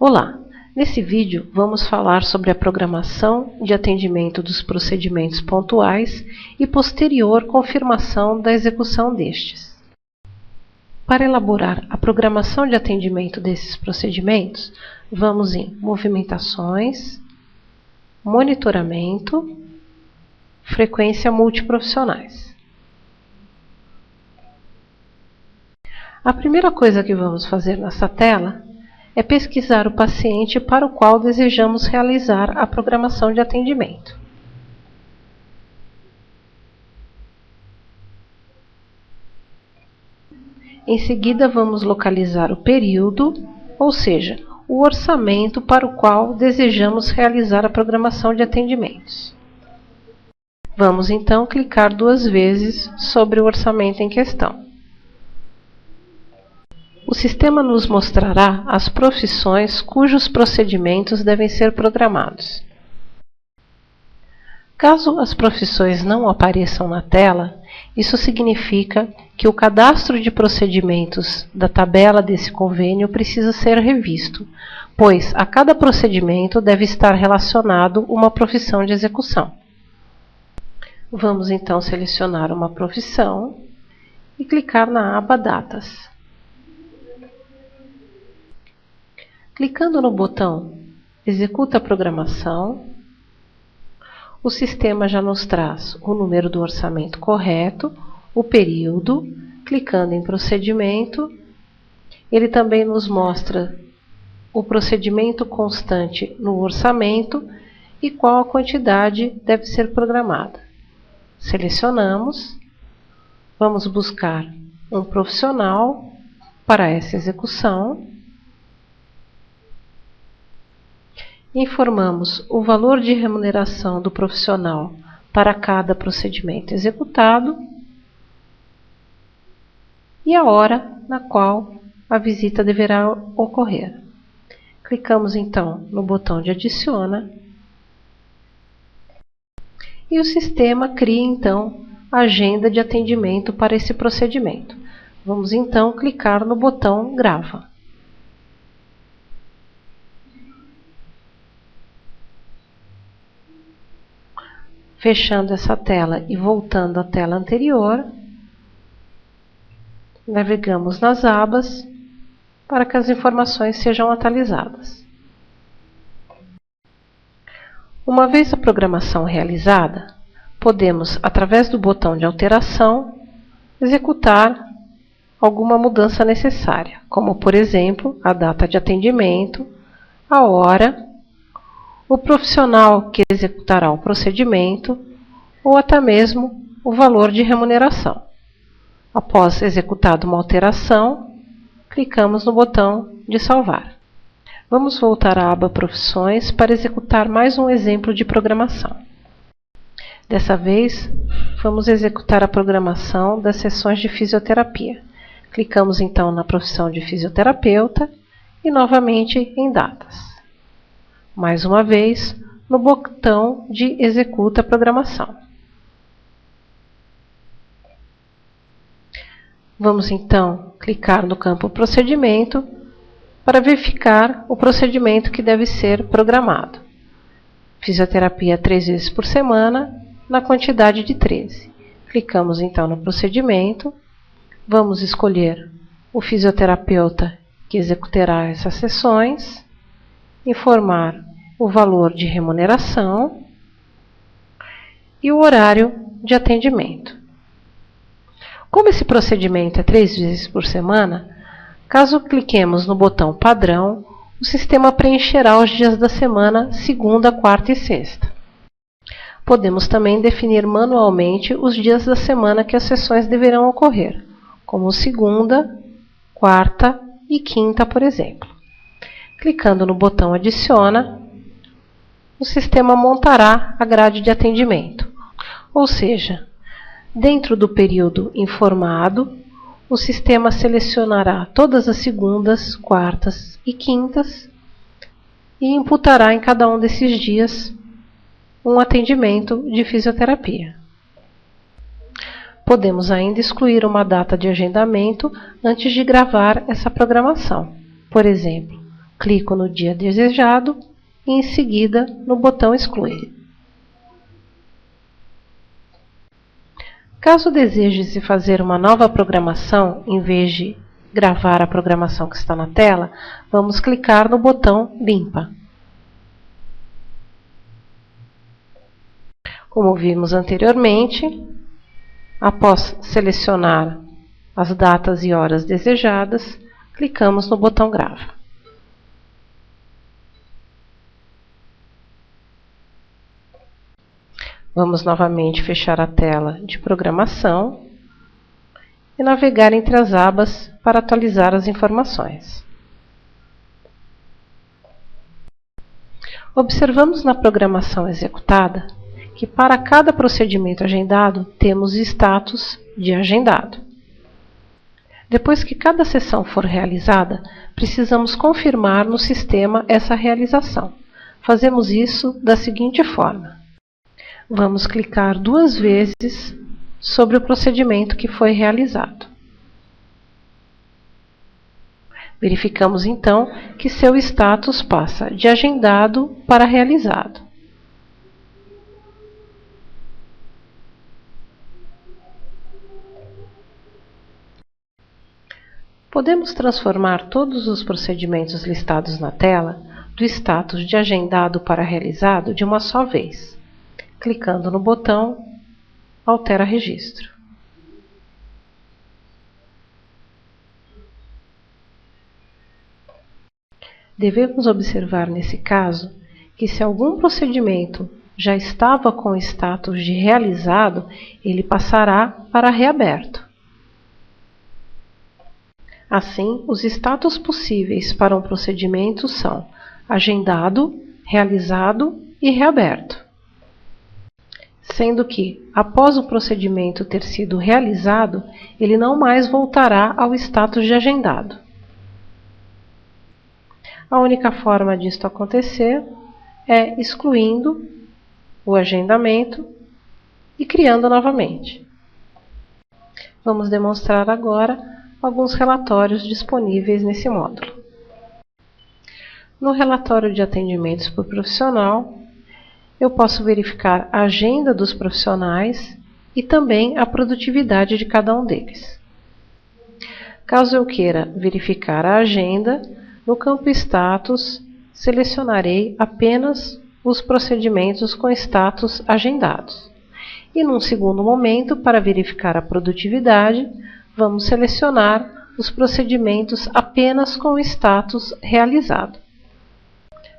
Olá! Nesse vídeo vamos falar sobre a programação de atendimento dos procedimentos pontuais e posterior confirmação da execução destes. Para elaborar a programação de atendimento desses procedimentos, vamos em Movimentações, Monitoramento, Frequência Multiprofissionais. A primeira coisa que vamos fazer nessa tela é pesquisar o paciente para o qual desejamos realizar a programação de atendimento. Em seguida, vamos localizar o período, ou seja, o orçamento para o qual desejamos realizar a programação de atendimentos. Vamos então clicar 2 vezes sobre o orçamento em questão. O sistema nos mostrará as profissões cujos procedimentos devem ser programados. Caso as profissões não apareçam na tela, isso significa que o cadastro de procedimentos da tabela desse convênio precisa ser revisto, pois a cada procedimento deve estar relacionado uma profissão de execução. Vamos então selecionar uma profissão e clicar na aba Datas. Clicando no botão Executa a programação, o sistema já nos traz o número do orçamento correto, o período. Clicando em Procedimento, ele também nos mostra o procedimento constante no orçamento e qual a quantidade deve ser programada. Selecionamos, vamos buscar um profissional para essa execução. Informamos o valor de remuneração do profissional para cada procedimento executado e a hora na qual a visita deverá ocorrer. Clicamos então no botão de Adiciona e o sistema cria então a agenda de atendimento para esse procedimento. Vamos então clicar no botão Grava. Fechando essa tela e voltando à tela anterior, navegamos nas abas para que as informações sejam atualizadas. Uma vez a programação realizada, podemos, através do botão de alteração, executar alguma mudança necessária, como, por exemplo, a data de atendimento, a hora, o profissional que executará o procedimento ou até mesmo o valor de remuneração. Após executada uma alteração, clicamos no botão de salvar. Vamos voltar à aba Profissões para executar mais um exemplo de programação. Dessa vez, vamos executar a programação das sessões de fisioterapia. Clicamos então na profissão de fisioterapeuta e novamente em Datas. Mais uma vez, no botão de Executa a programação. Vamos então clicar no campo Procedimento para verificar o procedimento que deve ser programado. Fisioterapia 3 vezes por semana, na quantidade de 13. Clicamos então no Procedimento, vamos escolher o fisioterapeuta que executará essas sessões, informar o valor de remuneração e o horário de atendimento. Como esse procedimento é 3 vezes por semana, caso cliquemos no botão Padrão, o sistema preencherá os dias da semana, segunda, quarta e sexta. Podemos também definir manualmente os dias da semana que as sessões deverão ocorrer, como segunda, quarta e quinta, por exemplo. Clicando no botão Adiciona, o sistema montará a grade de atendimento, ou seja, dentro do período informado, o sistema selecionará todas as segundas, quartas e quintas e imputará em cada um desses dias um atendimento de fisioterapia. Podemos ainda excluir uma data de agendamento antes de gravar essa programação. Por exemplo, Clico no dia desejado e em seguida no botão Exclui. Caso deseje fazer uma nova programação, em vez de gravar a programação que está na tela, vamos clicar no botão Limpa. Como vimos anteriormente, após selecionar as datas e horas desejadas, clicamos no botão Grava. Vamos novamente fechar a tela de programação e navegar entre as abas para atualizar as informações. Observamos na programação executada que para cada procedimento agendado temos status de agendado. Depois que cada sessão for realizada, precisamos confirmar no sistema essa realização. Fazemos isso da seguinte forma. Vamos clicar 2 vezes sobre o procedimento que foi realizado. Verificamos então que seu status passa de agendado para realizado. Podemos transformar todos os procedimentos listados na tela do status de agendado para realizado de uma só vez, clicando no botão Altera Registro. Devemos observar nesse caso que se algum procedimento já estava com status de realizado, ele passará para reaberto. Assim, os status possíveis para um procedimento são agendado, realizado e reaberto. Sendo que, após o procedimento ter sido realizado, ele não mais voltará ao status de agendado. A única forma disto acontecer é excluindo o agendamento e criando novamente. Vamos demonstrar agora alguns relatórios disponíveis nesse módulo. No relatório de atendimentos por profissional, eu posso verificar a agenda dos profissionais e também a produtividade de cada um deles. Caso eu queira verificar a agenda, no campo Status, selecionarei apenas os procedimentos com status agendados. E num segundo momento, para verificar a produtividade, vamos selecionar os procedimentos apenas com status realizado.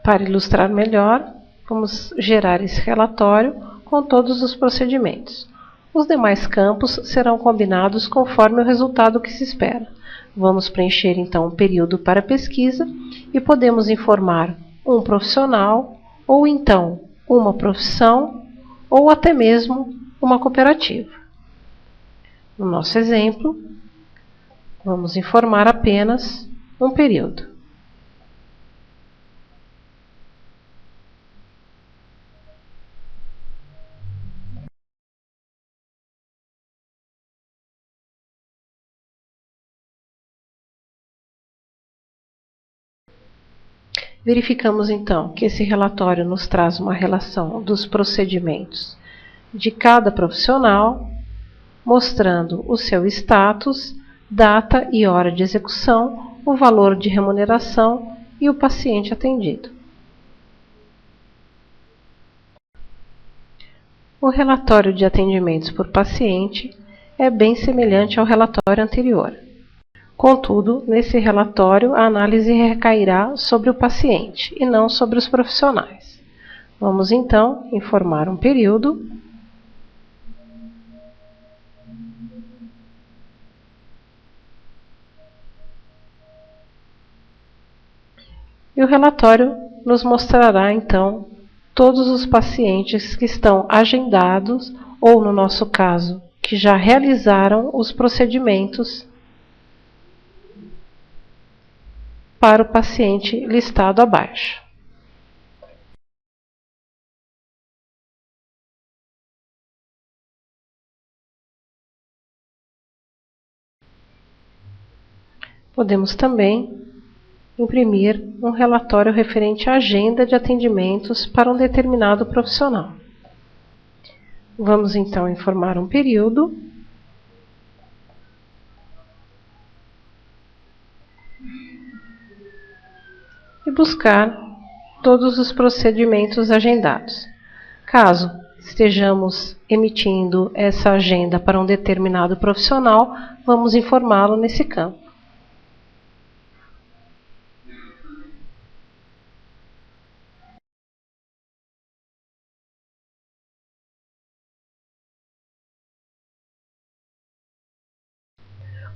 Para ilustrar melhor, vamos gerar esse relatório com todos os procedimentos. Os demais campos serão combinados conforme o resultado que se espera. Vamos preencher então um período para pesquisa e podemos informar um profissional ou então uma profissão ou até mesmo uma cooperativa. No nosso exemplo, vamos informar apenas um período. Verificamos então que esse relatório nos traz uma relação dos procedimentos de cada profissional, mostrando o seu status, data e hora de execução, o valor de remuneração e o paciente atendido. O relatório de atendimentos por paciente é bem semelhante ao relatório anterior. Contudo, nesse relatório, a análise recairá sobre o paciente e não sobre os profissionais. Vamos então informar um período e o relatório nos mostrará então todos os pacientes que estão agendados ou, no nosso caso, que já realizaram os procedimentos para o paciente listado abaixo. Podemos também imprimir um relatório referente à agenda de atendimentos para um determinado profissional. Vamos então informar um período. E buscar todos os procedimentos agendados. Caso estejamos emitindo essa agenda para um determinado profissional, vamos informá-lo nesse campo.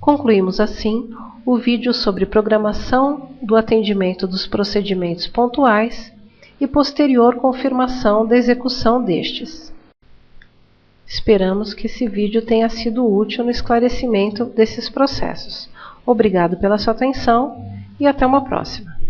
Concluímos assim o vídeo sobre programação do atendimento dos procedimentos pontuais e posterior confirmação da execução destes. Esperamos que esse vídeo tenha sido útil no esclarecimento desses processos. Obrigado pela sua atenção e até uma próxima.